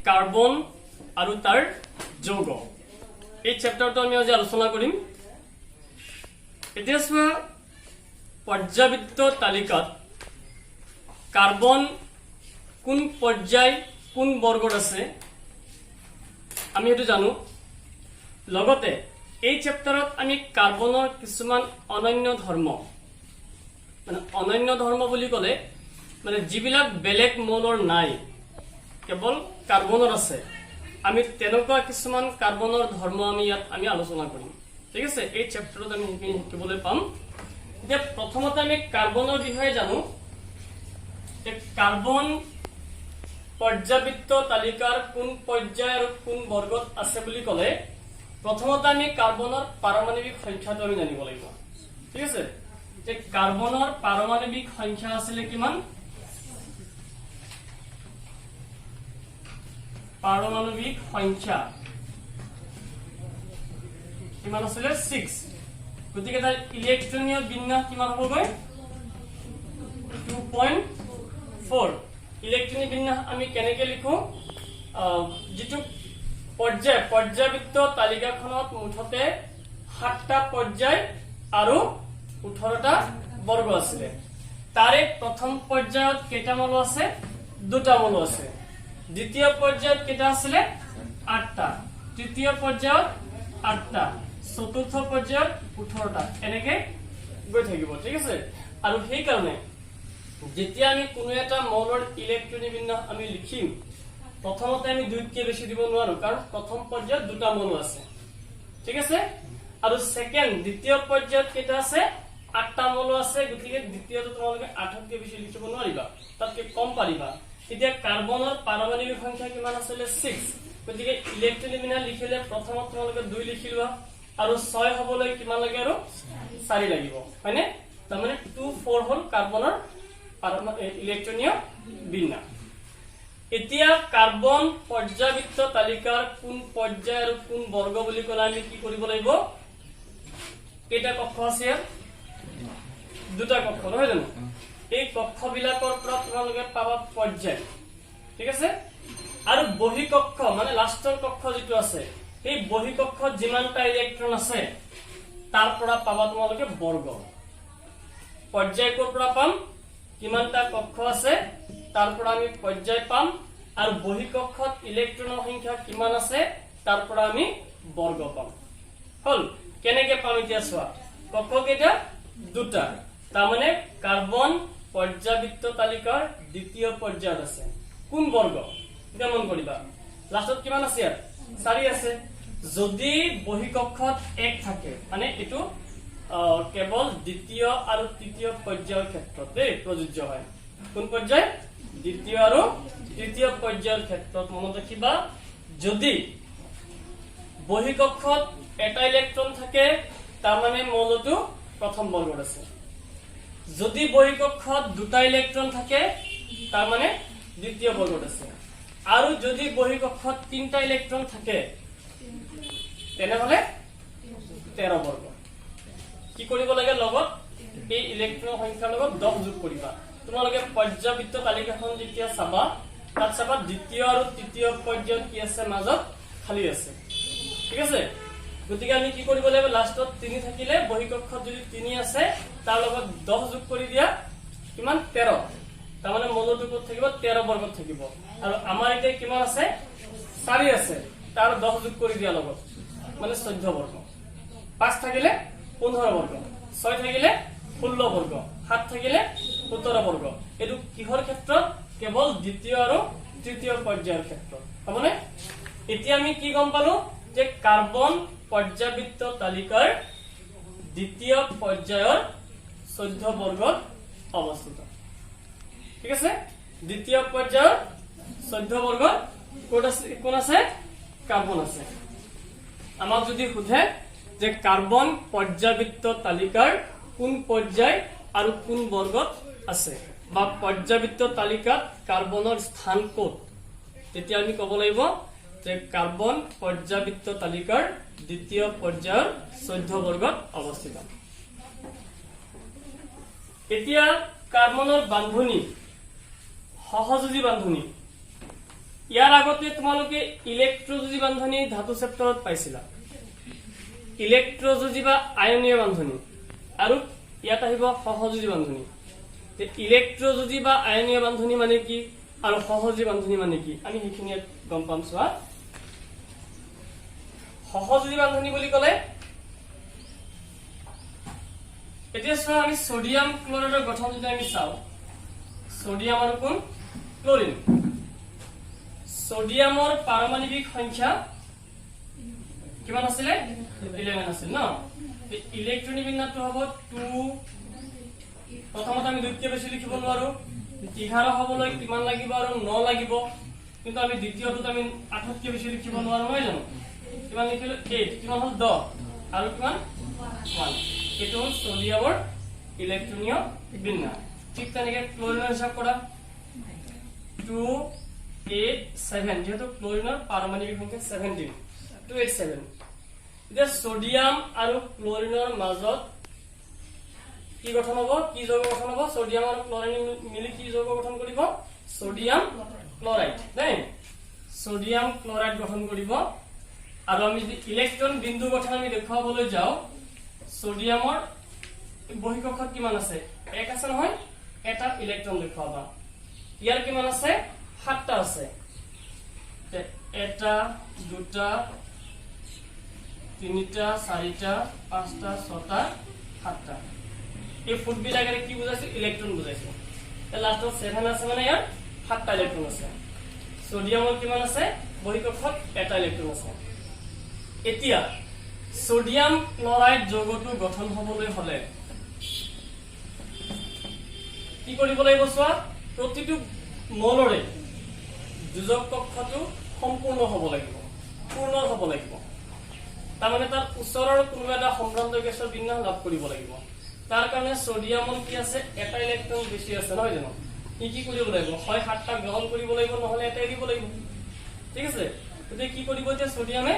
Carbon R তাৰ যৌগ এই চ্যাপ্টাৰটা আমি আজ আলোচনা কৰিম। এতিয়া চোৱা পৰ্যাবৃত্ত তালিকাত কাৰ্বন কোন পৰ্যায় কোন বৰ্গত আছে আমি এটো জানো। লগতে এই চ্যাপ্টাৰত আমি কাৰ্বনৰ কিছুমান অনন্য ধৰ্ম মানে অনন্য ধৰ্ম বুলি কলে মানে যিবিলাক বেলেগ মৌলৰ নাই কেৱল কাৰ্বনৰ আছে আমি তেনেকুৱা কিছুমান কাৰ্বনৰ ধৰ্ম আমি ইয়াত আমি আলোচনা কৰিম। ঠিক আছে, এই চ্যাপ্টাৰত আমি শিকিবলৈ পাম। এতিয়া প্ৰথমতে আমি কাৰ্বনৰ বিষয়ে জানো। কাৰ্বন পৰ্যাবৃত্ত তালিকাৰ কোন পৰ্যায় আৰু কোন বৰ্গত আছে বুলি কলে প্ৰথমতে আমি কাৰ্বনৰ পাৰমাণবিক সংখ্যাটো আমি জানিব লাগিব। ঠিক আছে, যে কাৰ্বনৰ পাৰমাণবিক সংখ্যা আছিল কিমান? পাৰমাণবিক সংখ্যা কিমান আছিল? 6। গতিকে তাৰ ইলেক্ট্ৰনীয় বিন্যাস কিমান হ'বগৈ? 2.4। ইলেক্ট্রনিক বিন্যাস আমি কেনেকে লিখো? যেটো পর্যাবৃত্ত তালিকাখনত মুঠতে 7টা পর্যায় আৰু 18টা বৰ্গ আছিল। তাৰে প্ৰথম পৰ্যায়ত কেইটা মৌল আছে? 2টা মৌল আছে। দ্বিতীয় পৰ্যায়ত কেইটা আছিল? 8টা। তৃতীয় পৰ্যায়ত 8টা। চতুৰ্থ পৰ্যায়ত 18টা। এনেকে গৈ থাকিব। ঠিক আছে, আৰু সেই কাৰণে যেতিয়া আমি কোনো এটা মৌলৰ ইলেক্ট্ৰনিক বিন্যাস আমি লিখিম প্ৰথমতে আমি 2কে বেশি দিব নোৱাৰো কাৰণ প্ৰথম পৰ্যায়ত 2টা মৌল আছে। ঠিক আছে, আৰু দ্বিতীয় পৰ্যায়ত কেইটা আছে? 8টা মৌল আছে। গতিকে দ্বিতীয়টো তোমালোকে 8তকৈ বেশি লিখিব নোৱাৰিবা, তাতকৈ কম পাৰিবা। এতিয়া কাৰ্বনৰ পাৰমাণবিক সংখ্যা কিমান আছিল? 6। গতিকে ইলেক্ট্ৰনিক বিন্যাস লিখিলে প্ৰথমত তোমালোকে 2 লিখি লোৱা আৰু 6 হ'বলৈ কিমান লাগে? আৰু 4 লাগিব, হয়নে? তাৰমানে 2-4 হ'ল কাৰ্বনৰ ইলেক্ট্ৰনীয় বিন্যাস। এতিয়া কাৰ্বন পৰ্যাবৃত্ত তালিকাৰ কোন পৰ্যায় আৰু কোন বৰ্গ বুলি কলে আমি কি কৰিব লাগিব? কেইটা কক্ষ আছে? 2টা কক্ষ, নহয় জানো? এই কক্ষবিলাকৰ পৰা তোমালোকে পাবা পৰ্যায়। ঠিক আছে, আৰু বহি কক্ষ মানে লাষ্টৰ কক্ষ যেটো আছে এই বহি কক্ষত যিমানটা ইলেক্ট্ৰন আছে তাৰ পৰা পাবা তোমালোকে বৰ্গ। পৰ্যায় কৰ পৰা পাম? কিমানটা কক্ষ আছে তাৰ পৰা আমি পৰ্যায় পাম, আৰু বহি কক্ষত ইলেক্ট্ৰনৰ সংখ্যা কিমান আছে তাৰ পৰা আমি বৰ্গ পাম। হল, কেনেকে পাম? এতিয়া চোৱা কক্ষ কেইটা? 2টা। তাৰমানে কাৰ্বন পৰ্যাবৃত্ত তালিকাৰ দ্বিতীয় পৰ্যায়ত আছে। কোন বৰ্গ? এতিয়া মন কৰিবা লাষ্টত কিমান আছে? 4 আছে। যদি বহি কক্ষত 1 থাকে মানে এটো কেবল দ্বিতীয় আৰু তৃতীয় পৰ্যায়ৰ ক্ষেত্ৰত প্ৰযোজ্য হয়। কোন পৰ্যায়? দ্বিতীয় আৰু তৃতীয় পৰ্যায়ৰ ক্ষেত্ৰত মনত ৰাখিবা যদি বহি কক্ষত এটা ইলেক্ট্ৰন থাকে তাৰ মানে মৌলটো প্ৰথম বৰ্গত আছে। যদি বহি কক্ষত 2টা ইলেক্ট্ৰন থাকে তাৰ মানে দ্বিতীয় বৰ্গত আছে। আৰু যদি বহি কক্ষত 3টা ইলেক্ট্ৰন থাকে তেনেহলে 13 বৰ্গ। কি কৰিব লাগে? লগত এই ইলেক্ট্ৰনৰ সংখ্যাৰ লগত 10 যোগ কৰিবা। তোমালোকে পৰ্যাবৃত্ত তালিকাখন যেতিয়া চাবা তাত চাবা দ্বিতীয় আৰু তৃতীয় পর্যায়ত কি আছে? মাজত খালি আছে। ঠিক আছে, গতিকে আমি কি কৰিব লাগিব? লাষ্টত 3 থাকিলে বহি কক্ষত যদি 3 আছে তাৰ লগত 10 যোগ কৰি দিয়া কিমান? 13। তাৰমানে মৌলটো ক'ত থাকিব? 13 বৰ্গত থাকিব। আৰু আমাৰ এতিয়া কিমান আছে? 4 আছে, তাৰ 10 যোগ কৰি দিয়া লগত মানে 14 বৰ্গ। 5 থাকিলে 15 বৰ্গ, 6 থাকিলে 16 বৰ্গ, 7 থাকিলে 17 বৰ্গ। এটো কিহৰ ক্ষেত্ৰত? কেৱল দ্বিতীয় আৰু তৃতীয় পৰ্যায়ৰ ক্ষেত্ৰত। মানে এতিয়া আমি কি গম পালো যে কাৰ্বন পৰ্যাবৃত্ত তালিকাৰ দ্বিতীয় পৰ্যায়ৰ 14 বৰ্গত অৱস্থিত। ঠিক আছে, দ্বিতীয় পৰ্যায়ৰ 14 বৰ্গত কোন আছে? কোন আছে? কাৰ্বন আছে। আমাক যদি সোধে যে কাৰ্বন পৰ্যাবৃত্ত তালিকাৰ কোন পৰ্যায় আৰু কোন বৰ্গত আছে বা পৰ্যাবৃত্ত তালিকাত কাৰ্বনৰ স্থান ক'ত, তেতিয়া আমি ক'ব লাগিব যে কাৰ্বন পৰ্যাবৃত্ত তালিকাৰ দ্বিতীয় পৰ্যায়ৰ 14 বৰ্গত অৱস্থিত। এতিয়া কাৰ্বনৰ বান্ধনী সহযোজী বান্ধনী ইয়াৰ আগতে তোমালোকে ইলেক্ট্ৰযুজি বান্ধনী ধাতু চেপ্টাৰত পাইছিলা ইলেক্ট্ৰযুজি বা আয়নীয় বান্ধনী আৰু ইয়াত আহিব সহযোজী বান্ধনী ইলেক্ট্ৰযুজি বা আয়নীয় বান্ধনী মানে কি আৰু সহযোজী বান্ধনী মানে কি আমি সেইখিনি গম পাম চোৱা সহযোজী বান্ধনী বুলি ক'লে এতিয়া চোৱা আমি সোডিয়াম ক্লোৰাইডৰ গঠন যদি আমি চাও সোডিয়াম আৰু কোন ক্লোৰিন সোডিয়ামৰ পাৰমাণৱিক সংখ্যা কিমান আছিল 11 আছিল ন ইলেক্ট্ৰন বিন্যাসটো হ'ব 2 প্ৰথমতে আমি দ্বিতীয় বেছি লিখিব নোৱাৰো 11 হ'বলৈ কিমান লাগিব আৰু 9 লাগিব কিন্তু আমি দ্বিতীয়টোত আমি 8 কে বেছি লিখিব নোৱাৰো নহয় জানো কিমান লিখিলো 8 কিমান হ'ল 10 আৰু কিমান 1 এটো হ'ল সোডিয়ামৰ ইলেক্ট্ৰনীয় বিন্যাস ঠিক তেনেকে ক্লোৰিনৰ হিসাব কৰা 2 8 7 যেহেতু ক্লোৰিনৰ পাৰমাণৱিক সংখ্যা 17 287 এতিয়া সোডিয়াম আৰু ক্লোৰিনৰ মাজত কি গঠন হ'ব কি যৌগ গঠন হ'ব সোডিয়াম আৰু ক্লোৰিন মিলি কি যৌগ গঠন কৰিব সোডিয়াম ক্লোৰাইড দেই সোডিয়াম ক্লোৰাইড গঠন কৰিব আৰু আমি যদি ইলেক্ট্ৰন বিন্দু গঠন আমি দেখাবলৈ যাও সোডিয়ামৰ বহিঃকক্ষত কিমান আছে এক আছে নহয় এটা ইলেক্ট্ৰন দেখাবা ইয়াৰ কিমান আছে 7টা আছে এটা দুটা তিনিটা চাৰিটা পাঁচটা ছটা সাতটা এই ফুট বিলাকেৰে কি বুজাইছে ইলেক্ট্ৰন বুজাইছে লাষ্টত 7 আছে মানে ইয়াৰ 7টা ইলেক্ট্ৰন আছে সোডিয়ামৰ কিমান আছে বহিঃকক্ষত এটা ইলেক্ট্ৰন আছে এতিয়া সোডিয়াম ক্লোৰাইড যৌগটো গঠন হ'বলৈ হলে কি কৰিব লাগিব চোৱা প্ৰতিটো মলৰে যোজক কক্ষটো সম্পূৰ্ণ হ'ব লাগিব পূৰ্ণ হ'ব লাগিব তাৰমানে তাৰ ওচৰৰ কোনোবা এটা সম্ভ্ৰান্ত গেছৰ বিন্যাস লাভ কৰিব লাগিব তাৰ কাৰণে সোডিয়ামৰ কি আছে এটা ইলেক্ট্ৰন বেছি আছে নহয় জানো কি কৰিব লাগিব হয় 7টা গ্ৰহণ কৰিব লাগিব নহলে এটা এৰিব লাগিব ঠিক আছে তেতিয়া কি কৰিব এতিয়া সোডিয়ামে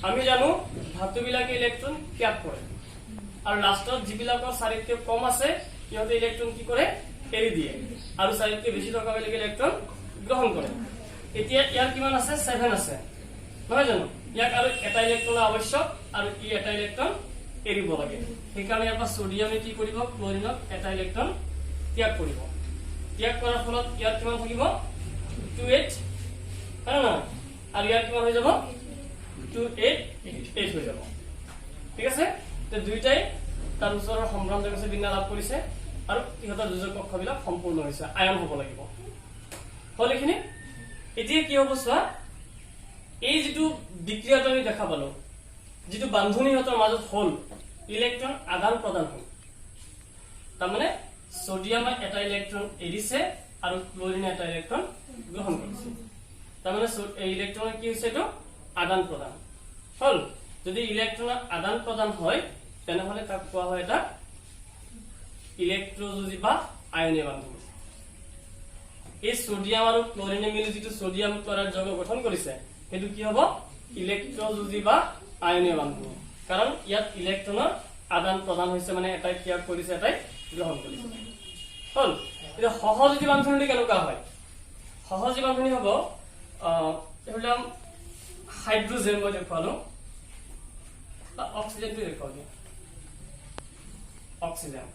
আমি জানো ধাতু বিলাকে ইলেক্ট্ৰন ত্যাগ কৰে আৰু লাষ্টত যিবিলাকৰ চাৰিতকৈ কম আছে সিহঁতে ইলেক্ট্ৰন কি কৰে এৰি দিয়ে আৰু চাৰিতকৈ বেছি থকা বিলাকে ইলেক্ট্ৰন গ্ৰহণ কৰে এতিয়া ইয়াৰ কিমান আছে 7 আছে নহয় জানো ইয়াক আৰু এটা ইলেক্ট্ৰন আৱশ্যক আৰু ই এটা ইলেক্ট্ৰন এৰিব লাগে সেইকাৰণে ইয়াৰ পৰা সোডিয়ামে কি কৰিব ক্লোৰিনক এটা ইলেক্ট্ৰন ত্যাগ কৰিব ত্যাগ কৰাৰ ফলত ইয়াৰ কিমান থাকিব 28 হয় না আৰু ইয়াৰ কিমান হৈ যাব 288 হৈ যাব ঠিক আছে তে দুইটাই তাৰ ওচৰৰ সম্ভ্ৰান্ত গেছৰ বিন্যাস লাভ কৰিছে আৰু ইহঁতৰ যোজক কক্ষবিলাক সম্পূৰ্ণ হৈছে আয়ন হ'ব লাগিব হলিখিনি এতিয়া কি হ'ব চোৱা এই যেটো বিক্ৰিয়াটো আমি দেখা পালো যেটো বান্ধনীহতৰ মাজত হল ইলেক্ট্ৰন আদান প্ৰদান হল তাৰমানে সোডিয়ামে এটা ইলেক্ট্ৰন এৰিছে আৰু ক্লোৰিনে এটা ইলেক্ট্ৰন গ্ৰহণ কৰিছে তাৰমানে এই ইলেক্ট্ৰনৰ কি হৈছে এটো আদান প্ৰদান হল যদি ইলেক্ট্ৰনৰ আদান প্ৰদান হয় তেনেহলে তাক কোৱা হয় এটা ইলেক্ট্ৰযুজি বা আয়নীয় বান্ধনী এই সোডিয়াম আৰু ক্লোৰিনে মিলি যেটো সোডিয়াম ক্লোৰাইড যৌগ গঠন কৰিছে হেতু কি হ'ব ইলেক্ট্ৰযুজি বা আয়নীয় বান্ধনী কাৰণ ইয়াত ইলেক্ট্ৰনৰ আদান প্ৰদান হৈছে মানে এটাই ত্যাগ কৰিছে এটাই গ্ৰহণ কৰিছে হল এটা সহযোজী বান্ধনী কেনেকুৱা হয় সহযোজী বান্ধনী হ'ব এহলাম হাইড্ৰোজেন মই দেখালো অক্সিজেনটো দেখালো অক্সিজেন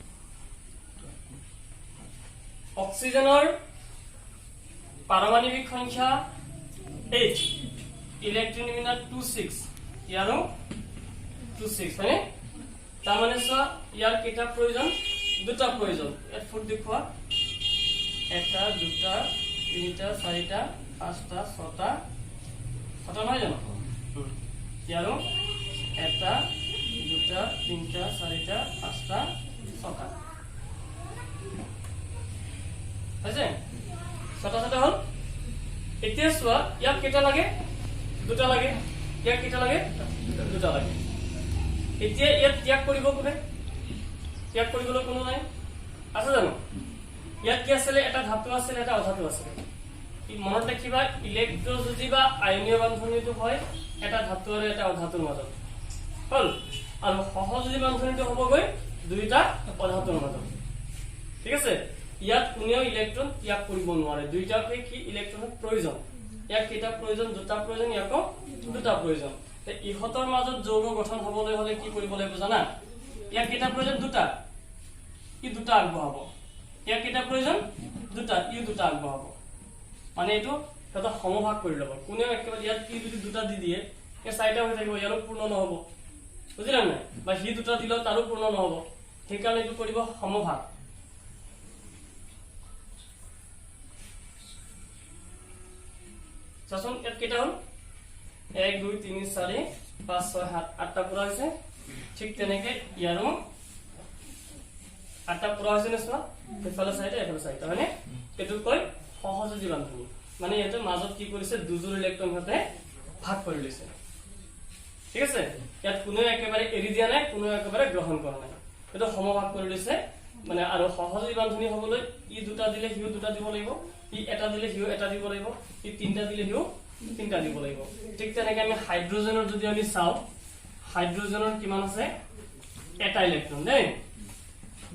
অক্সিজেনৰ পাৰমাণৱিক সংখ্যা 8 ইলেক্ট্ৰন বিন্যাস 26 ইয়াৰো 26 মানে তাৰ মানে চোৱা ইয়াৰ কেইটা প্ৰয়োজন দুটা প্ৰয়োজন এট ফুট দেখুৱা এটা দুটা তিনিটা চাৰিটা পাঁচটা ছটা নহয় জানো ইয়াৰো এটা দুটা তিনিটা চাৰিটা পাঁচটা ছটা আছে ছটা ছটা হল এতিয়া চোৱা ইয়াক কেইটা লাগে দুটা লাগে ইয়াক কেইটা লাগে দুটা লাগে এতিয়া ইয়াত ত্যাগ কৰিব কোনে ত্যাগ কৰিবলৈ কোনো নাই আছে জানো ইয়াত কি আছিল এটা ধাতু আছিল এটা অধাতু আছিল মনত ৰাখিবা ইলেক্ট্ৰযুজি বা আয়নীয় বান্ধনীটো হয় এটা ধাতু আৰু এটা অধাতুৰ মাজত হল আৰু সহযোজী বান্ধনীটো হ'বগৈ দুইটা অধাতুৰ মাজত ঠিক আছে ইয়াত কোনেও ইলেক্ট্ৰন ত্যাগ কৰিব নোৱাৰে দুইটাকে কি ইলেক্ট্ৰনৰ প্ৰয়োজন ইয়াক কেইটা প্ৰয়োজন দুটা প্ৰয়োজন ইয়াকো দুটা প্ৰয়োজন তে ইহতৰ মাজত যৌগ গঠন হবলৈ হলে কি কৰিব লাগিব জানা ইয়াক কেইটা প্ৰয়োজন দুটা ই দুটা আগবঢ়াব ইয়াক কেইটা প্ৰয়োজন দুটা ই দুটা আগবঢ়াব মানে এটো এটা সমভাগ কৰি লব কোনে একেবাৰে ইয়াত কি যদি দুটা দি দিয়ে এ চাৰিটা হৈ থাকিব ইয়াৰো পূৰ্ণ নহব বুজিলা নাই বা হি দুটা দিলে তাৰো পূৰ্ণ নহব ঠিক কাৰণে এটো কৰিব সমভাগ চাচোন ইয়াত কেইটা হল 1 2 3 4 5 6 7 8টা পুৰা হৈছে ঠিক তেনেকে ইয়াৰো 8টা পুৰা হৈছে না চোৱা এফালে চাইটা মানে এটো কয় সহযোগী বান্ধনী মানে এটো মাজত কি কৰিছে দুজোৰ ইলেক্ট্ৰন হতে ভাগ কৰি লৈছে ঠিক আছে ইয়াত কোনো একেবাৰে এৰি দিয়া নাই কোনো একেবাৰে গ্ৰহণ কৰা নাই এটো সমভাগ কৰি লৈছে মানে আৰু সহযোগী বান্ধনী হবলৈ ই দুটা দিলে হিও দুটা দিব লাগিব ই এটা দিলে হিও এটা দিব লাগিব ই তিনটা দিলে হিও তিনটা দিব লাগিব ঠিক তেনেকৈ আমি হাইড্ৰোজেনৰ যদি আমি চাও হাইড্ৰোজেনৰ কিমান আছে এটা ইলেক্ট্ৰন দেই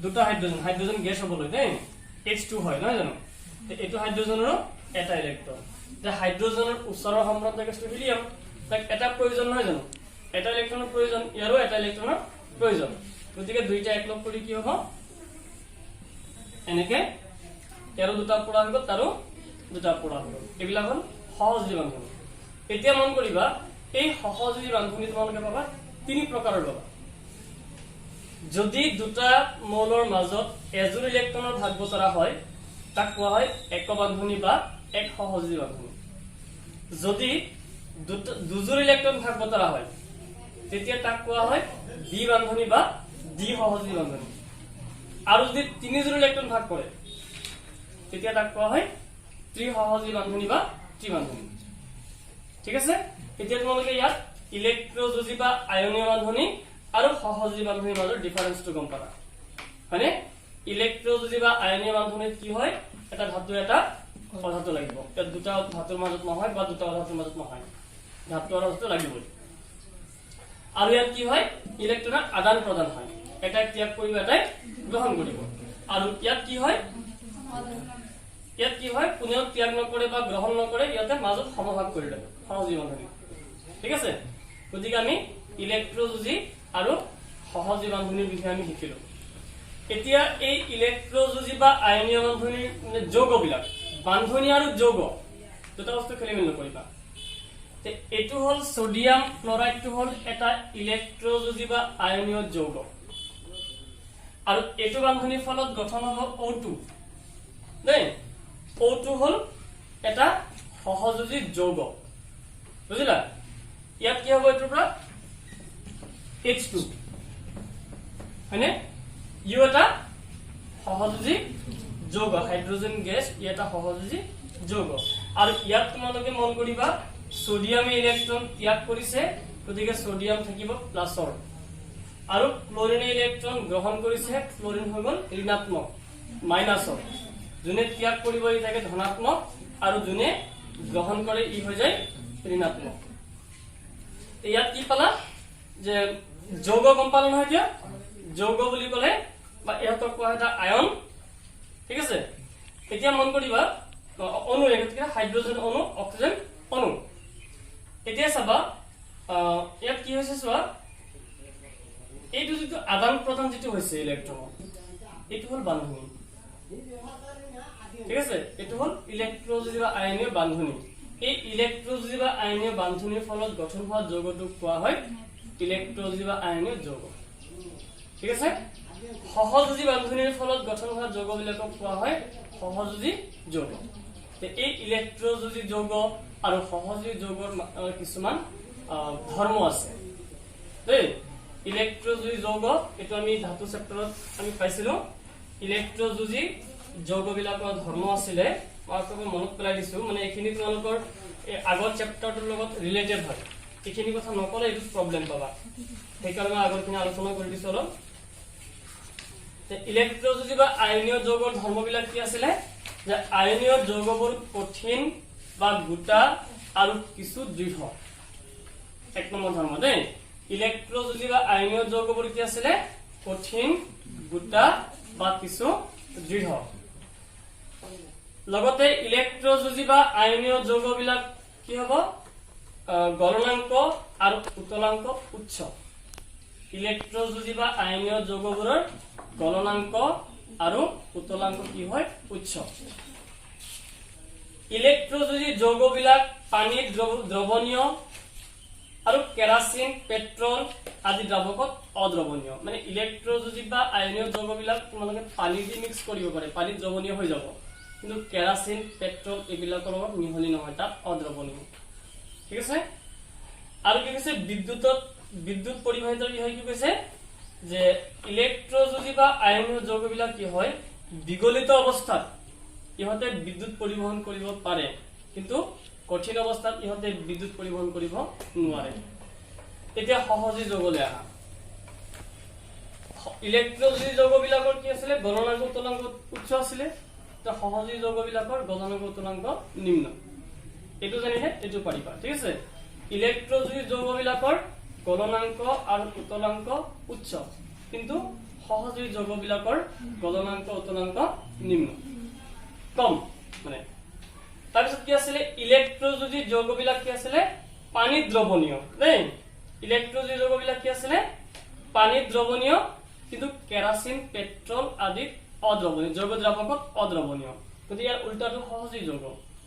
দুটা হাইড্ৰোজেন গ্যাস হবলৈ দেই H2 হয় নহয় জানো এটো হাইড্ৰোজেনৰ এটা ইলেক্ট্ৰন যে হাইড্ৰোজেনৰ উচ্চৰ সম্বন্ধ গেছটো হিলিয়াম তাক এটা প্ৰয়োজন নহয় জানো এটা ইলেক্ট্ৰনৰ প্ৰয়োজন ইয়াৰো এটা ইলেক্ট্ৰনৰ প্ৰয়োজন গতিকে দুইটা একলগ কৰি কি হ'ব এনেকে ইয়াৰো দুটা পৰা হ'ব তাৰো দুটা পৰা হ'ব এবিলা হল সহযোগী বান্ধনী এতিয়া মন কৰিবা এই সহযোগী বান্ধনী তোমালোকে পাবা তিনি প্ৰকাৰৰ পাবা যদি দুটা মৌলৰ মাজত এজোৰ ইলেক্ট্ৰনৰ ভাগ বতৰা হয় তাক কোৱা হয় এক বান্ধনী বা এক সহযোগী বান্ধনী যদি দুজোৰ ইলেক্ট্ৰন ভাগ বতৰা হয় তেতিয়া তাক কোৱা হয় দ্বি বান্ধনী বা দ্বি সহযোগী বান্ধনী আৰু যদি তিনিজোৰ ইলেক্ট্ৰন ভাগ কৰে তেতিয়া তাক কোৱা হয় ত্ৰি সহযোগী বান্ধনী বা ত্ৰিবান্ধনী ঠিক আছে এতিয়া তোমালোকে ইয়াত ইলেক্ট্ৰযোজী বা আয়নীয় বান্ধনী আৰু সহযোগী বান্ধনীৰ মাজৰ ডিফাৰেন্সটো গম পাবা মানে ইলেক্ট্ৰযোজী বা আয়নীয় বান্ধনীত কি হয় এটা ধাতু এটা অধাতু লাগিব ইয়াত দুটা ধাতুৰ মাজত নহয় বা দুটা অধাতুৰ মাজত নহয় ধাতু আৰু অধাতু লাগিবই আৰু ইয়াত কি হয় ইলেক্ট্ৰনৰ আদান প্ৰদান হয় এটাই ত্যাগ কৰিব এটাই গ্ৰহণ কৰিব আৰু ইয়াত কি হয় কোনেও ত্যাগ নকৰে বা গ্ৰহণ নকৰে ইয়াতে মাজত সমভাগ কৰি লয় সহযোগী বান্ধনী ঠিক আছে গতিকে আমি ইলেক্ট্ৰযোজী আৰু সহযোগী বান্ধনীৰ বিষয়ে আমি শিকিলো এতিয়া এই ইলেক্ট্ৰযোজী বা আয়নীয় বান্ধনীৰ যৌগবিলাক বান্ধনী আৰু যৌগ দুটা বস্তু খেলি মেলি নকৰিবা এটো হল সোডিয়াম ক্লোৰাইডটো হল এটা ইলেক্ট্ৰযোজী বা আয়নীয় যৌগ আৰু এটো বান্ধনীৰ ফলত গঠন হ'ব O2 দেই O2 হল এটা সহযোগী যৌগ বুজিলা ইয়াত কি হ'ব এটোৰ পৰা H2 হয়নে ইউ এটা সহযোগী যৌগ হাইড্ৰোজেন গ্যাস ই এটা সহযোগী যৌগ আৰু ইয়াত তোমালোকে মন কৰিবা সোডিয়ামে ইলেক্ট্ৰন ত্যাগ কৰিছে গতিকে সোডিয়াম থাকিব প্লাসৰ আৰু ক্লোৰিনে ইলেক্ট্ৰন গ্ৰহণ কৰিছে ক্লোৰিন হৈ গল ঋণাত্মক মাইনাসৰ যোনে ত্যাগ কৰিব ই থাকে ধনাত্মক আৰু যোনে গ্ৰহণ কৰে ই হৈ যায় ঋণাত্মক ইয়াত কি পালা যে যৌগ গম পালা নহয় এতিয়া যৌগ বুলি ক'লে বা ইহতক কোৱা এটা আয়ন ঠিক আছে এতিয়া মন কৰিবা অণু একেটা হাইড্ৰোজেন অণু অক্সিজেন অণু এতিয়া চাবা ইয়াত কি হৈছে চোৱা এইটো যেটো আদান প্ৰদান যেটো হৈছে ইলেক্ট্ৰন এইটো হল বান্ধনী ঠিক আছে এইটো হল ইলেক্ট্ৰযোজী বা আয়নীয় বান্ধনী এই ইলেক্ট্ৰযোজী বা আয়নীয় বান্ধনীৰ ফলত গঠন হোৱা যৌগটোক কোৱা হয় ইলেক্ট্ৰযোজী বা আয়নীয় যৌগ ঠিক আছে সহযোজী বান্ধনীৰ ফলত গঠন হোৱা যৌগবিলাকক কোৱা হয় সহযোজী যৌগ এই ইলেক্ট্ৰযোজী যৌগ আৰু সহযোজী যৌগৰ কিছুমান ধৰ্ম আছে দেই ইলেক্ট্ৰযোজী যৌগ এটো আমি ধাতু চেপ্টাৰত আমি পাইছিলো ইলেক্ট্ৰযোজী যৌগবিলাকৰ ধৰ্ম আছিলে মই মনত পেলাই দিছো মানে এখিনি তোমালোকৰ আগৰ চেপ্টাৰটোৰ লগত ৰিলেটেড হয় এখিনি কথা নকলে এইটো প্ৰবলেম পাবা সেইকাৰণে আগৰখিনি আলোচনা কৰি দিছো অলপ ইলেক্ট্ৰযোজী বা আয়নীয় যৌগৰ ধৰ্মবিলাক কি আছিলে যে আয়নীয় যৌগবোৰ কঠিন বা গোটা আৰু কিছু দৃঢ় এক নম্বৰ ধৰ্ম দেই ইলেক্ট্ৰযোজী বা আয়নীয় যৌগবোৰ কি আছিলে কঠিন গোটা বা কিছু দৃঢ় লগতে ইলেক্ট্ৰযোজী বা আয়নীয় যৌগবিলাক কি হ'ব গলনাঙ্ক আৰু উতলাঙ্ক উচ্চ ইলেক্ট্ৰযুজি বা আয়নীয় যৌগবোৰৰ গলনাঙ্ক আৰু উতলাঙ্ক কি হয় উচ্চ ইলেক্ট্ৰযুজি যৌগবিলাক পানীত দ্ৰৱণীয় আৰু কেৰাচিন পেট্ৰল আদি দ্ৰাৱকত অদ্ৰৱণীয় মানে ইলেক্ট্ৰযুজি বা আয়নীয় যৌগবিলাক তোমালোকে পানী দি মিক্স কৰিব পাৰে পানীত দ্ৰৱণীয় হৈ যাব কিন্তু কেৰাচিন পেট্ৰল এইবিলাকৰ লগত মিহলি নহয় তাত অদ্ৰৱণীয় ঠিক আছে আৰু কি কৈছে বিদ্যুৎ পৰিবাহিতৰ কি হয় কি কৈছে যে ইলেক্ট্ৰযুজি বা আয়নীয় যৌগবিলাক কি হয় বিগলিত অৱস্থাত ইহতে বিদ্যুৎ পৰিবহন কৰিব পাৰে কিন্তু কঠিন অৱস্থাত ইহতে বিদ্যুৎ পৰিবহন কৰিব নোৱাৰে এতিয়া সহজী যৌগলৈ আহা ইলেক্ট্ৰযুজি যৌগবিলাকৰ কি আছিল গলনাঙ্ক উতলাঙ্ক উচ্চ আছিল তো সহজী যৌগবিলাকৰ গলনাঙ্ক উতলাঙ্ক নিম্ন এটো জানিলে এটো পাৰিবা ঠিক আছে ইলেক্ট্ৰযুজি যৌগবিলাকৰ গলনাঙ্ক আৰু উতলাঙ্ক উচ্চ কিন্তু সহজী যৌগবিলাকৰ গলনাঙ্ক উতলাঙ্ক নিম্ন কম মানে তাৰপিছত কি আছিল ইলেক্ট্ৰযুজি যৌগবিলাক কি আছিল পানীত দ্ৰৱণীয় দেই ইলেক্ট্ৰযুজি যৌগবিলাক কি আছিল পানীত দ্ৰৱণীয় কিন্তু কেৰাচিন পেট্ৰল আদি অদ্ৰৱণীয় যৌগ দ্ৰাৱকত অদ্ৰৱণীয় গতিকে ইয়াৰ উল্টাটো সহজী যৌগ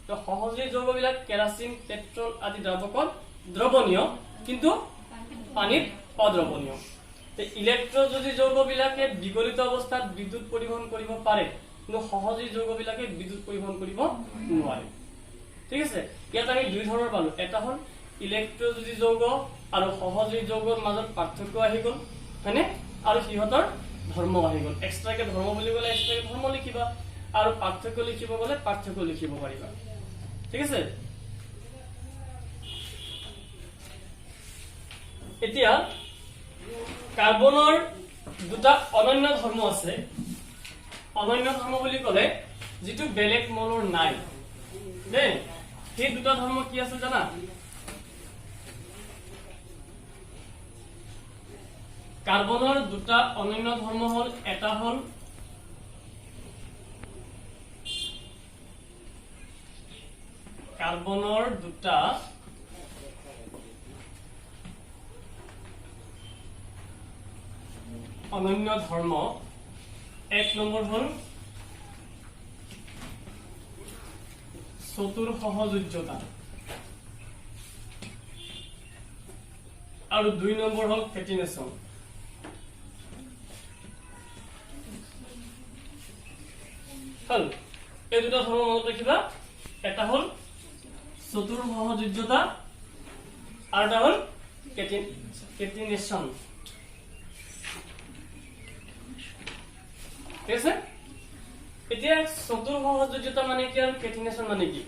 তো সহজী যৌগবিলাক কেৰাচিন পেট্ৰল আদি দ্ৰাৱকত দ্ৰৱণীয় কিন্তু পানীত অদ্ৰৱণীয় তে ইলেক্ট্ৰযুজি যৌগবিলাকে বিগলিত অৱস্থাত বিদ্যুৎ পৰিবহন কৰিব পাৰে কিন্তু সহজী যৌগবিলাকে বিদ্যুৎ পৰিবহন কৰিব নোৱাৰে ঠিক আছে ইয়াত আমি দুই ধৰণৰ পালো এটা হল ইলেক্ট্ৰযুজি যৌগ আৰু সহজী যৌগৰ মাজত পাৰ্থক্য আহি গল হয়নে আৰু সিহঁতৰ ধৰ্ম আহি গল এক্সট্ৰাকে ধৰ্ম বুলি গলে এক্সট্ৰাকে ধৰ্ম লিখিবা আৰু পাৰ্থক্য লিখিব গলে পাৰ্থক্য লিখিব পাৰিবা ঠিক আছে এতিয়া কাৰ্বনৰ দুটা অনন্য ধৰ্ম আছে অনন্য ধৰ্ম বুলি কলে যেটো বেলেগ মলৰ নাই দেই সেই দুটা ধৰ্ম কি আছে জানা কাৰ্বনৰ দুটা অনন্য ধৰ্ম হল এটা হল কাৰ্বনৰ দুটা অনন্য ধৰ্ম এক নম্বৰ হল চতুৰ সহযোজ্যতা আৰু দুই নম্বৰ হল ফেটিনেশন হল এই দুটা ধৰ্ম মনত ৰাখিবা এটা হল চতুৰ সহযোজ্যতা আৰু এটা হল ফেটিনেশন ঠিক আছে এতিয়া চতুৰ সহযোজ্যতা মানে কি আৰু ফেটিনেশন মানে কি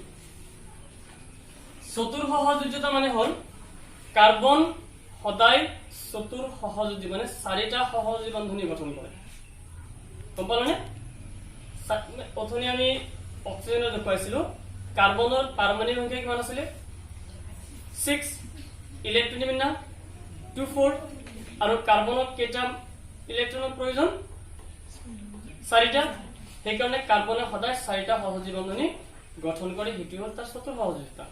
চতুৰ সহযোজ্যতা মানে হল কাৰ্বন সদায় চতুৰ সহযোজী মানে চাৰিটা সহযোজী বন্ধনী গঠন কৰে গম পালানে অথনি আমি অক্সিজেনৰ দেখুৱাইছিলো কাৰ্বনৰ পাৰমাণবিক সংখ্যা কিমান আছিল 6 ইলেক্ট্ৰন বিন্যাস 2 4 আৰু কাৰ্বনত কেইটা ইলেক্ট্ৰনৰ প্ৰয়োজন চাৰিটা সেইকাৰণে কাৰ্বনে সদায় চাৰিটা সহযোজী বন্ধনী গঠন কৰে হেতু হল তাৰ চতুৰ সহযোজিতা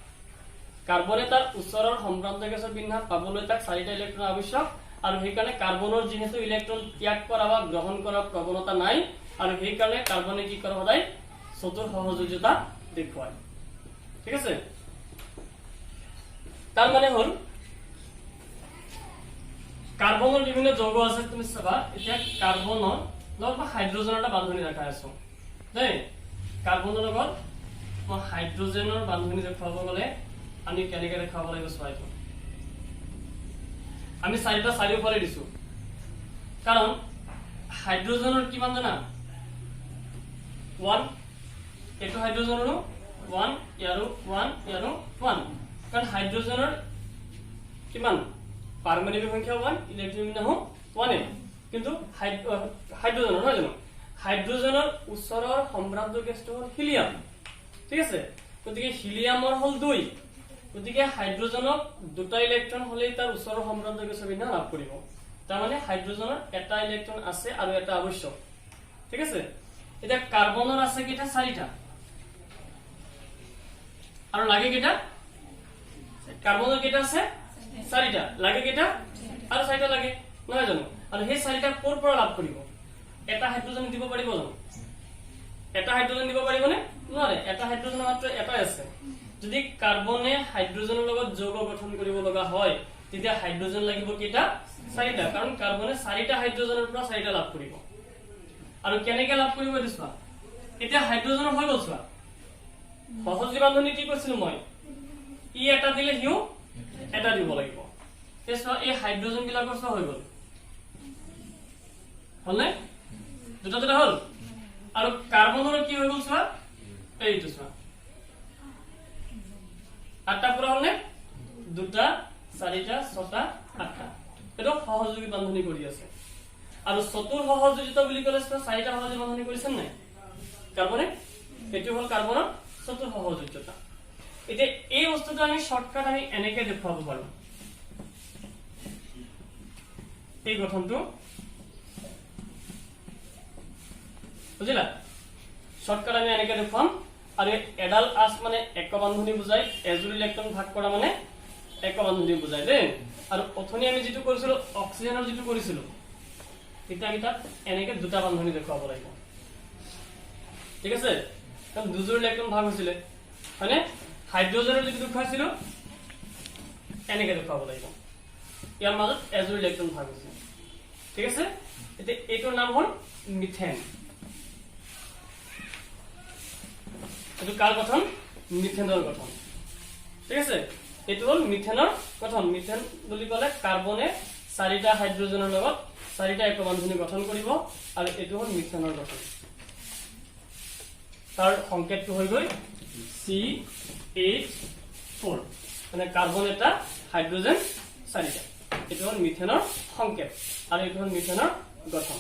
কাৰ্বনে তাৰ ওচৰৰ সম্ভ্ৰান্ত গেছৰ বিন্যাস পাবলৈ তাক চাৰিটা ইলেক্ট্ৰন আৱশ্যক আৰু সেইকাৰণে কাৰ্বনৰ যেহেতু ইলেক্ট্ৰন ত্যাগ কৰা বা গ্ৰহণ কৰাৰ প্ৰৱণতা নাই আৰু সেইকাৰণে কাৰ্বনে কি কৰে সদায় চতুৰ সহযোজিতা দেখুৱায় ঠিক আছে তাৰ মানে হল কাৰ্বনৰ বিভিন্ন যৌগ আছে তুমি চাবা এতিয়া কাৰ্বনৰ লগত হাইড্ৰোজেনৰ এটা বান্ধনী দেখাই আছো দেই কাৰ্বনৰ লগত মই হাইড্ৰোজেনৰ বান্ধনী দেখাব গলে আমি কেনেকৈ দেখাব লাগিব চাইতো আমি চাৰিটা চাৰিওফালে দিছো কাৰণ হাইড্ৰোজেনৰ কিমান জানা 1 এটো হাইড্ৰোজেনৰ 1 ইয়াৰো 1 ইয়াৰো 1 কাৰণ হাইড্ৰোজেনৰ কিমান পাৰমাণবিক সংখ্যা 1 ইলেক্ট্ৰন বিন্যাস 1 কিন্তু হাইড্ৰোজেনৰ নহয় জানো হাইড্ৰোজেনৰ ওচৰৰ সম্ভ্ৰান্ত গেছটো হল হিলিয়াম ঠিক আছে গতিকে হিলিয়ামৰ হল 2 গতিকে হাইড্ৰোজেনক দুটা ইলেক্ট্ৰন হলেই তাৰ ওচৰৰ সম্ভ্ৰান্ত গেছৰ বিন্যাস লাভ কৰিব তাৰ মানে হাইড্ৰোজেনৰ এটা ইলেক্ট্ৰন আছে আৰু এটা আৱশ্যক ঠিক আছে এটা কাৰ্বনৰ আছে কিটা চাৰিটা আৰু লাগে কিটা কাৰ্বনেৰ কেটা আছে চাৰিটা লাগে কেটা আৰু চাৰিটা লাগে নহয় জানো আৰু সেই চাৰিটা কোৰ পৰা লাভ কৰিব এটা হাইড্ৰোজেন দিব পাৰিব জানো এটা হাইড্ৰোজেন দিব পাৰিবনে নোৱাৰে এটা হাইড্ৰোজেন মাত্ৰ এটাই আছে যদি কাৰ্বনে হাইড্ৰোজেনৰ লগত যৌগ গঠন কৰিব লগা হয় তেতিয়া হাইড্ৰোজেন লাগিব কেটা চাৰিটা কাৰণ কাৰ্বনে চাৰিটা হাইড্ৰোজেনৰ পৰা চাৰিটা লাভ কৰিব আৰু কেনেকৈ লাভ কৰিব দিছা এতিয়া হাইড্ৰোজেনৰ হৈ গল চোৱা সহযোগী বান্ধনী কি কৈছিল মই ই এটা দিলে হিউ এটা দিব লাগিব তেছবা এই হাইড্ৰোজেন বিলাকৰ সহ হৈ গল হলনে দুটা দুটা হল আৰু কাৰ্বনৰ কি হৈ গল চোৱা এইটো চোৱা আঠটা পুৰা হলনে দুটা চাৰিটা ছটা আঠটা এটো সহযোগী বান্ধনী কৰি আছে আৰু চতুৰ সহযোগিতা বুলি ক'লে চাৰিটা সহযোগী বান্ধনী কৰিছে নাই কাৰ্বনে এটো হল কাৰ্বনৰ চতুৰ সহযোগিতা এতিয়া এই বস্তুটো আমি শৰ্টকাট আমি এনেকে দেখুৱাব পাৰো এই গঠনটো বুজিলা শৰ্টকাট আমি এনেকে দেখুৱাম আৰু এডাল আস মানে এক বান্ধনী বুজাই এজুৰি ইলেক্ট্ৰন ভাগ কৰা মানে এক বান্ধনী বুজাই দে আৰু অথনি আমি যেটো কৰিছিলো অক্সিজেনৰ যেটো কৰিছিলো এটা আমি তাত এনেকে দুটা বান্ধনী দেখুৱাব লাগিব ঠিক আছে কাৰণ দুজোৰ ইলেক্ট্ৰন ভাগ হৈছিলে মানে হাইড্ৰোজেনৰ যেটো দেখুৱাইছিল এনেকে দেখুৱাব লাগিব ইয়াৰ মাজত এজোৰ ইলেক্ট্ৰন ভাগ হৈছে ঠিক আছে এতিয়া এইটোৰ নাম হ'ল মিথেন এটো কাৰ গঠন মিথেনৰ গঠন ঠিক আছে এটো হল মিথেনৰ গঠন মিথেন বুলি ক'লে কাৰ্বনে চাৰিটা হাইড্ৰোজেনৰ লগত চাৰিটা এক বান্ধনী গঠন কৰিব আৰু এটো হল মিথেনৰ গঠন তাৰ সংকেতটো হৈ গৈ CH4 মানে কাৰ্বন এটা হাইড্ৰোজেন চাৰিটা এটো হল মিথেনৰ সংকেত আৰু এটো হল মিথেনৰ গঠন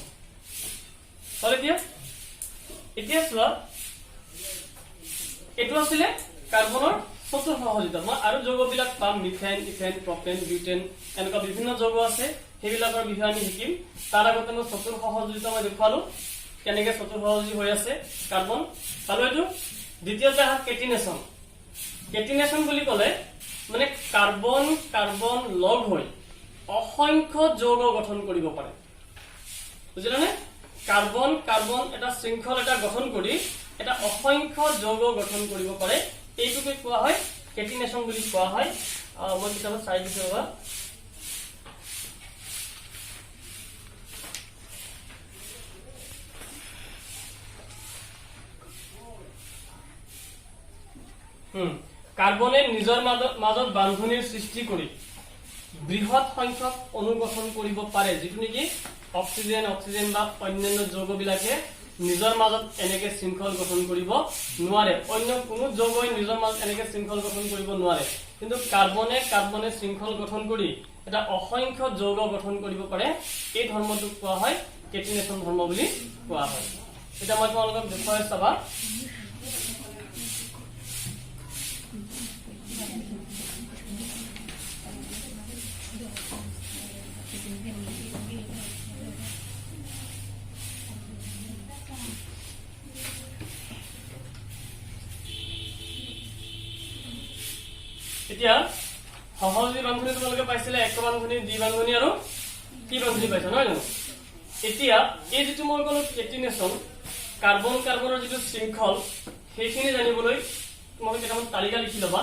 হল এতিয়া চোৱা এটো আছিলে কাৰ্বনৰ চতুৰ সহযোগিতা মই আৰু যৌগবিলাক পাম মিথেন ইথেন প্ৰপেন বিউটেন এনেকুৱা বিভিন্ন যৌগ আছে সেইবিলাকৰ বিষয়ে আমি শিকিম তাৰ আগতে মই চতুৰ সহযোগিতা মই দেখুৱালো কেনেকৈ চতুৰ সহযোগী হৈ আছে কাৰ্বন আৰু এটো দ্বিতীয়তে আছে কেটিনেশন কেটিনেশন বুলি ক'লে মানে কাৰ্বন কাৰ্বন লগ হৈ অসংখ্য যৌগ গঠন কৰিব পাৰে বুজিলানে কাৰ্বন কাৰ্বন এটা শৃংখল এটা গঠন কৰি এটা অসংখ্য যৌগ গঠন কৰিব পাৰে এইটোকে কোৱা হয় কেটিনেশন বুলি কোৱা হয় মই কিতাপত চাই দিছো ৰবা কাৰ্বনে নিজৰ মাজত বান্ধনীৰ সৃষ্টি কৰি বৃহৎ সংখ্যক অণু গঠন কৰিব পাৰে যেটো নেকি অক্সিজেন অক্সিজেন বা অন্যান্য যৌগবিলাকে নিজৰ মাজত এনেকে শৃংখল গঠন কৰিব নোৱাৰে অন্য কোনো যৌগই নিজৰ মাজত এনেকে শৃংখল গঠন কৰিব নোৱাৰে কিন্তু কাৰ্বনে শৃংখল গঠন কৰি এটা অসংখ্য যৌগ গঠন কৰিব পাৰে এই ধৰ্মটোক কোৱা হয় কেটিনেশন ধৰ্ম বুলি কোৱা হয় এটা মই তোমালোকক দেখুৱাই চাবা এতিয়া সহযোগী বান্ধনী তোমালোকে পাইছিলে এক বান্ধনী দ্বি বান্ধনী আৰু ত্ৰি বান্ধনী পাইছা নহয় জানো এতিয়া এই যেটো মই ক'লো কেটিনেশন কার্বন কাৰ্বনৰ যেটো শৃংখল সেইখিনি জানিবলৈ তোমালোকে কেইটামান তালিকা লিখি লবা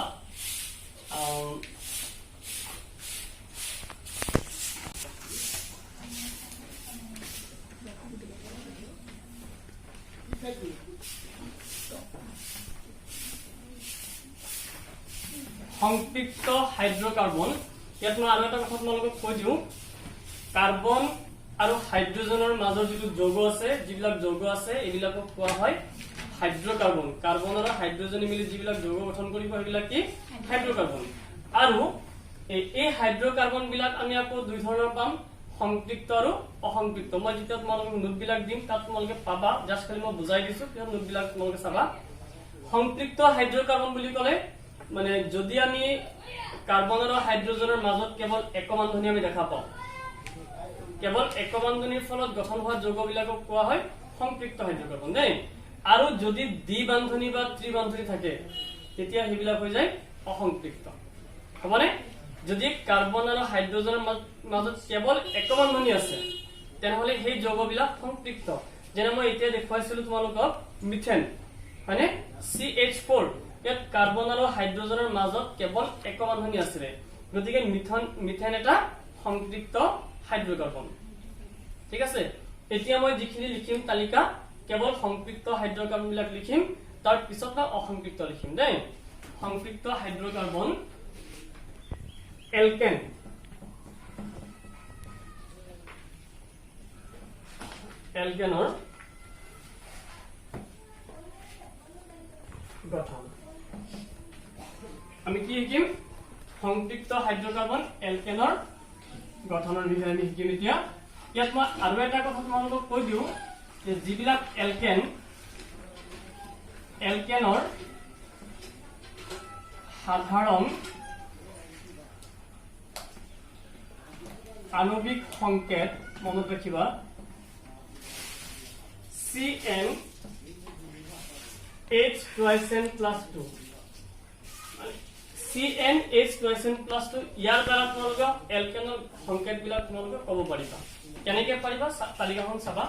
সংপৃক্ত হাইড্রোকার্বন ইয়াত মই আৰু এটা কথা তোমালোকক কৈ দিওঁ কাৰ্বন আৰু হাইড্ৰোজেনৰ মাজৰ যেটো যৌগ আছে যিবিলাক যৌগ আছে এইবিলাকক কোৱা হয় হাইড্ৰোকাৰ্বন কাৰ্বন আৰু হাইড্ৰোজেন মিলি যিবিলাক যৌগ গঠন কৰিব সেইবিলাক কি হাইড্ৰোকাৰ্বন আৰু এই হাইড্ৰোকাৰ্বন বিলাক আমি আকৌ দুই ধৰণৰ পাম সংপৃক্ত আৰু অসংপৃক্ত মই যেতিয়া তোমালোকক নোটবিলাক দিম তাত তোমালোকে পাবা জাস্ট খালি মই বুজাই দিছো কিয় নোটবিলাক তোমালোকে চাবা সংপৃক্ত হাইড্ৰোকাৰ্বন বুলি ক'লে মানে যদি আমি কাৰ্বন আৰু হাইড্ৰোজেনৰ মাজত কেৱল এক বান্ধনী আমি দেখা পাওঁ কেৱল এক বান্ধনীৰ ফলত গঠন হোৱা যৌগবিলাকক কোৱা হয় সংপৃক্ত হাইড্ৰোকাৰ্বন দেই আৰু যদি দ্বি বান্ধনী বা ত্ৰি বান্ধনী থাকে তেতিয়া হিবিলাক হৈ যায় অসংপৃক্ত হবনে যদি কাৰ্বন আৰু হাইড্ৰোজেনৰ মাজত কেৱল এক বন্ধনী আছে তেনেহলে সেই যৌগবিলাক সংপৃক্ত যেনে মই এতিয়া দেখুৱাইছিলো তোমালোকক মিথেন মানে CH4 ইয়াত কাৰ্বন আৰু হাইড্ৰোজেনৰ মাজত কেৱল এক বন্ধনী আছে গতিকে মিথেন এটা সংপৃক্ত হাইড্ৰোকাৰ্বন ঠিক আছে এতিয়া মই যিখিনি লিখিম তালিকা কেৱল সংপৃক্ত হাইড্ৰোকাৰ্বন বিলাক লিখিম তাৰ পিছত অসংপৃক্ত লিখিম দেই সংপৃক্ত হাইড্ৰোকাৰ্বন এলকেন এলকেনৰ গঠন আমি কি শিকিম সংপৃক্ত হাইড্ৰোকাৰ্বন এলকেনৰ গঠনৰ বিষয়ে আমি শিকিম এতিয়া ইয়াত মই আৰু এটা কথা তোমালোকক কৈ দিও যে যিবিলাক এলকেনৰ সাধাৰণ আণবিক সংকেত মনত ৰাখিবা CnH2n+2 CnH2n+2 ইয়াৰ দ্বাৰা তোমালোকে এলকেনৰ সংকেত বিলাক তোমালোকে ক'ব পাৰিবা কেনেকৈ পাৰিবা তালিকাখন চাবা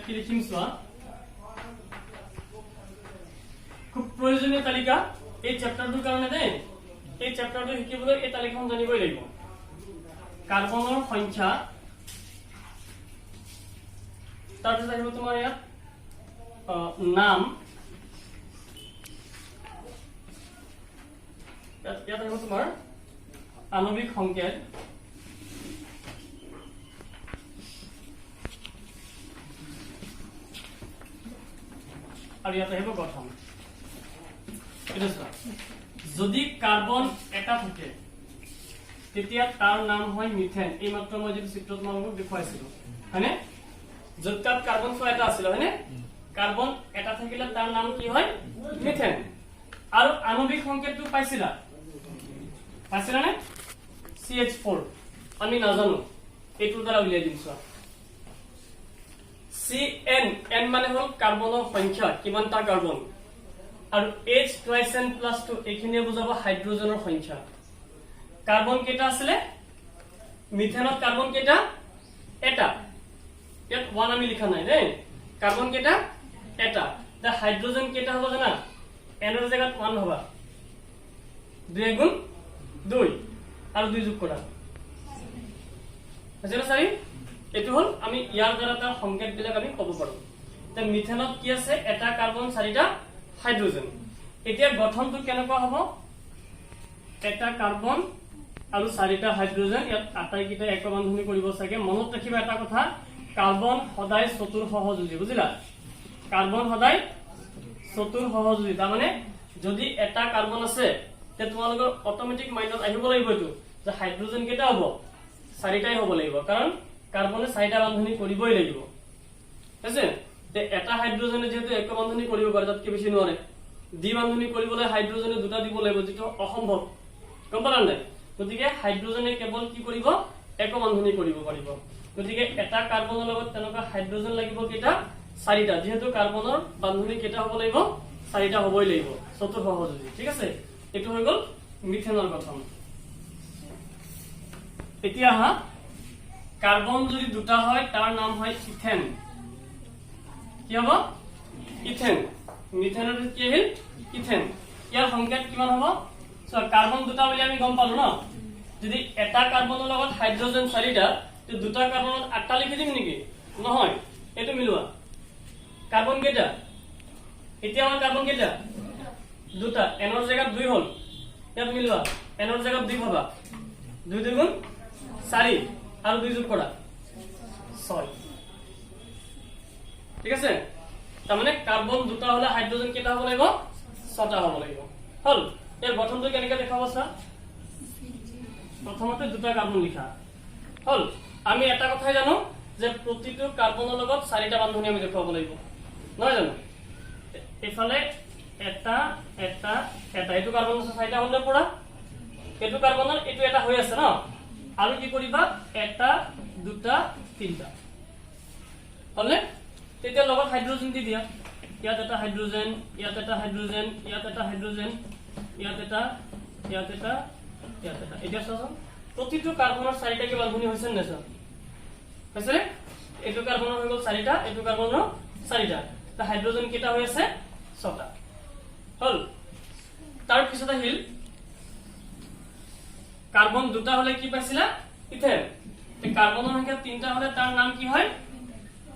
কি লিখিম চোৱা খুব প্ৰয়োজনীয় তালিকা এই চেপ্টাৰটোৰ কাৰণে দেই এই চেপ্টাৰটো শিকিবলৈ এই তালিকাখন জানিবই লাগিব কাৰ্বনৰ সংখ্যা তাৰপিছত আহিব তোমাৰ ইয়াত নাম ইয়াত আহিব তোমাৰ আণবিক সংকেত আৰু ইয়াত আহিব গঠন যদি কাৰ্বন এটা থাকে তেতিয়া তাৰ নাম হয় মিথেন এই মাত্ৰ মই যে চিত্ৰত তোমালোকক দেখুৱাইছিলো হয়নে যত কাৰ্বন এটা আছিল হয়নে কাৰ্বন এটা থাকিলে তাৰ নাম কি হয় মিথেন আৰু আণবিক সংকেতটো পাইছিলা নে CH4 আমি নাজানো এইটোৰ দ্বাৰা উলিয়াই দিম চোৱা CN n মানে হল কাৰ্বনৰ সংখ্যা কিমানটা কাৰ্বন আৰু H2n+2 এইখিনিয়ে বুজাব হাইড্ৰোজেনৰ সংখ্যা কার্বন কেটা আছে মিথেনত কার্বন কেটা এটা ইয়াত 1 আমি লিখা নাই দেই কার্বন কেটা এটা দা হাইড্ৰোজেন কেটা হ'ব জানা n এৰ জায়গাত 1 হবা 2 গুণ 2 আৰু 2 যোগ কৰা আছে না সাৰি এটো হল আমি ইয়াৰ দ্বাৰা তাৰ সংকেত বিলাক আমি ক'ব পাৰো তে মিথেনত কি আছে এটা কাৰ্বন চাৰিটা হাইড্ৰোজেন এতিয়া গঠনটো কেনেকুৱা হ'ব এটা কাৰ্বন আৰু চাৰিটা হাইড্ৰোজেন ইয়াত আটাইকিটা এক বন্ধনী কৰিব চাগে মনত ৰাখিবা এটা কথা কাৰ্বন সদায় চতুৰ সহযোগী বুজিলা কাৰ্বন সদায় চতুৰ সহযোগী তাৰ মানে যদি এটা কাৰ্বন আছে তে তোমালোকৰ অটোমেটিক মাইন্ডত আহিব লাগিব এটো যে হাইড্ৰোজেন কেটা হ'ব চাৰিটাই হ'ব লাগিব কাৰণ কাৰ্বনে চাৰিটা বন্ধনী কৰিবই লাগিব আছে তে এটা হাইড্ৰোজেনে যেহেতু এক বন্ধনী কৰিব পাৰে তাতকৈ বেছি নোৱাৰে দ্বি বন্ধনী কৰিবলৈ হাইড্ৰোজেনে দুটা দিব লাগিব যেটো অসম্ভৱ গম পালা নাই গতিকে হাইড্ৰোজেনে কেৱল কি কৰিব এক বন্ধনী কৰিব পাৰিব গতিকে এটা কাৰ্বনৰ লগত তেনেকুৱা হাইড্ৰোজেন লাগিব কেটা চাৰিটা যেহেতু কাৰ্বনৰ বন্ধনী কেটা হ'ব লাগিব চাৰিটা হ'বই লাগিব চতুৰ সহযোগী ঠিক আছে এটো হৈ গল মিথেনৰ গঠন এতিয়া হা কাৰ্বন যদি দুটা হয় তাৰ নাম হয় ইথেন কি হব ইথেন মিথেনৰ কি আহিল ইথেন ইয়াৰ সংকেত কিমান হ'ব সো কাৰ্বন দুটা বুলি আমি গম পালো ন যদি এটা কাৰ্বনৰ লগত হাইড্ৰোজেন চাৰিটা তে দুটা কাৰ্বনত আঠটা লিখি দিম নেকি নহয় এটো মিলোৱা কাৰ্বন কেটা এতিয়া আমাৰ কাৰ্বন কেটা দুটা এনৰ জায়গাত 2 হল ইয়াত মিলোৱা এনৰ জায়গাত 2 পাবা 2 2 গুণ 4 আৰু 2 যোগ কৰা 6 ঠিক আছে তাৰ মানে কাৰ্বন দুটা হলে হাইড্ৰোজেন কেটা হ'ব লাগিব 6টা হ'ব লাগিব হল এৰ গঠনটো কেনেকৈ দেখাব স্যাৰ প্ৰথমতে দুটা কাৰ্বন লিখা হল আমি এটা কথাই জানো যে প্ৰতিটো কাৰ্বনৰ লগত 4টা বন্ধনী আমি দেখাব লাগিব নহয় জানো এফালে এটা এটা এটা এইটো কাৰ্বন আছে চাৰিটা হলে পৰা এইটো কাৰ্বনৰ এইটো এটা হৈ আছে ন আৰু কি কৰিবা এটা দুটা তিনটা হলে তেতিয়া লগত হাইড্ৰোজেন দি দিয়া ইয়াত এটা হাইড্ৰোজেন ইয়াত এটা হাইড্ৰোজেন ইয়াত এটা হাইড্ৰোজেন ইয়াত এটা ইয়াত এটা ইয়াত এটা এটা চাচোন প্ৰতিটো কাৰ্বনৰ চাৰিটা কি বান্ধনী হৈছে নে স্যাৰ হৈছে নে এইটো কাৰ্বনৰ হৈ গল চাৰিটা এইটো কাৰ্বনৰ চাৰিটা তা হাইড্ৰোজেন কেটা হৈ আছে ছটা হল তাৰ পিছত আহিল কাৰ্বন দুটা হলে কি পাইছিলা ইথেন তে কাৰ্বনৰ সংখ্যা তিনটা হলে তাৰ নাম কি হয়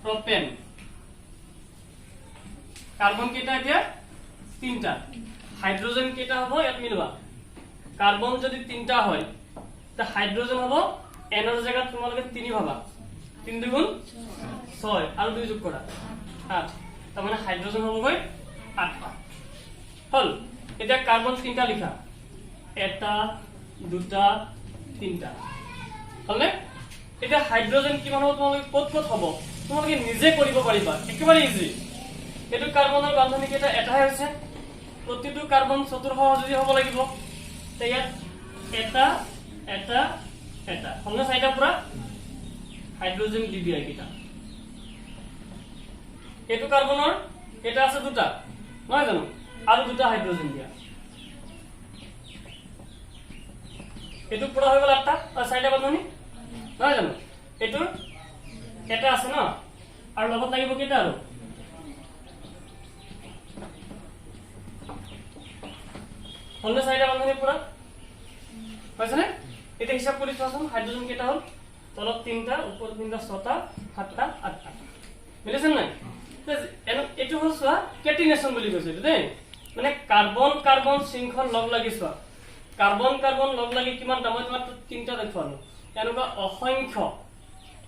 প্ৰপেন কাৰ্বন কেটা এতিয়া তিনটা হাইড্ৰোজেন কেটা হ'ব ইয়াত মিলবা কাৰ্বন যদি তিনটা হয় তা হাইড্ৰোজেন হ'ব এনৰ জায়গাত তোমালোকে 3 ভাবা 3 দুগুণ 6 আৰু 2 যোগ কৰা 8 তাৰ মানে হাইড্ৰোজেন হ'ব গৈ 8টা হল এতিয়া কাৰ্বন তিনটা লিখা এটা দুটা তিনটা হলনে এতিয়া হাইড্ৰোজেন কিমান হ'ব তোমালোকে ক'ত হ'ব তোমালোকে নিজে কৰিব পাৰিবা একেবাৰে ইজি এটো কাৰ্বনৰ বান্ধনী কেটা এটাহে হৈছে প্ৰতিটো কাৰ্বন চতুৰ্হ যদি হ'ব লাগিব তে ইয়াত এটা এটা এটা হলনে চাইটা পুৰা হাইড্ৰোজেন দি দিয়া কিটা এটো কাৰ্বনৰ এটা আছে দুটা নহয় জানো আৰু দুটা হাইড্ৰোজেন দিয়া এটো পুৰা হৈ গল আঠটা আৰু চাইটা বান্ধনী নহয় জানো এটো এটা আছে ন আৰু লগত লাগিব কেটা আৰু হলনে চাইটা বান্ধনী পুৰা হৈছে নে এটা হিসাব কৰি চোৱাচোন হাইড্ৰোজেন কেটা হল তলত তিনটা ওপৰত তিনটা ছটা সাতটা আঠটা মিলিছে নাই এটো হল চোৱা কেটিনেশন বুলি কৈছে দেই মানে কাৰ্বন কাৰ্বন শৃংখল লগ লাগি চোৱা কাৰ্বন কাৰ্বন লগ লাগি কিমান মই মাত্ৰ তিনটা দেখুৱালো এনেকুৱা অসংখ্য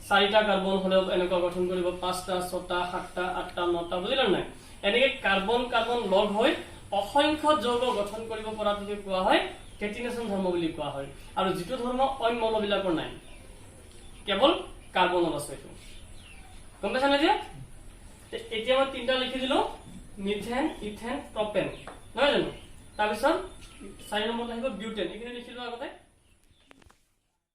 চাৰিটা কাৰ্বন হলে এনেকুৱা গঠন কৰিব পাঁচটা ছটা সাতটা আঠটা নটা বুজিলা নাই এনেকে কাৰ্বন কাৰ্বন লগ হৈ অসংখ্য যৌগ গঠন কৰিব পৰাটোকে কোৱা হয় কেটিনেশন ধৰ্ম বুলি কোৱা হয় আৰু যিটো ধৰ্ম অন্য মৌলবিলাকৰ নাই কেৱল কাৰ্বনৰ আছে এইটো গম পাইছা নে এতিয়া মই তিনটা লিখি দিলো মিথেন ইথেন প্ৰপেন নহয় জানো তাৰ পিছত 4 নম্বৰ আহিব বিউটেন এখানে লিখি দিলো আগতে